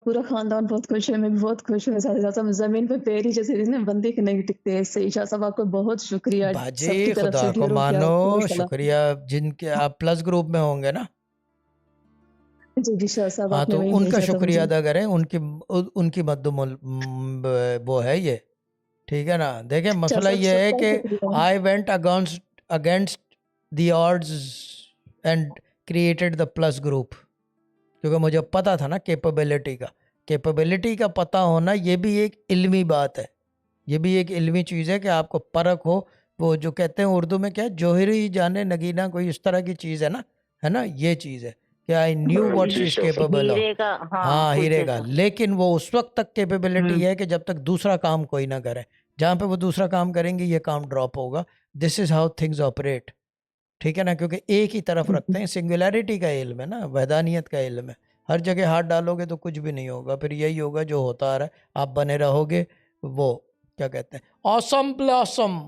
पूरा खानदान बहुत खुश है, मैं भी बहुत खुश हूँ। साथ ही साथ हम ज़मीन पे पैर ही जैसे ना बंदे के नहीं टिकते ऐसे ही। शाह साहब आपको बहुत शुक्रिया बाजी सबकी तरफ खुदा से को ढेरों क्या मानो, माशाल्लाह। शुक्रिया। जिनके आप प्लस ग्रुप में होंगे ना, जी, जी शाह साहब हाँ, आपने तो वहीं उनका भेजा था शुक्रिया मुझे। अदा करें। उनकी वो है ये, ठीक है ना। देखें, शाह मसला साहब ये है सबका कि शुक्रिया। I went against against the odds and created the plus group, क्योंकि मुझे पता था ना कैपेबिलिटी का पता होना, ये भी एक इल्मी बात है। ये भी एक इल्मी चीज़ है कि आपको परख हो। वो जो कहते हैं उर्दू में क्या है, जोहरी जाने नगीना, कोई इस तरह की चीज़ है ना, ये चीज़ है कि आई न्यू हाँ व्हाट शी जी, इज तो केपेबल ऑफ। हीरे का, हाँ हाँ, कुछ हीरे का। ऐसा। लेकिन वो उस वक्त तक कैपेबिलिटी हम्म। है कि जब तक दूसरा काम कोई ना करे। जहाँ पे वो दूसरा काम करेंगे ये काम ड्रॉप होगा। This is how things operate, ठीक है ना। क्योंकि एक ही तरफ रखते हैं, सिंगुलैरिटी का इल्म है ना, वहदानियत का इल्म है। हर जगह हाथ डालोगे तो कुछ भी नहीं होगा, फिर यही होगा जो होता आ रहा है, आप बने रहोगे वो क्या कहते हैं, ऑसम ब्लॉसम।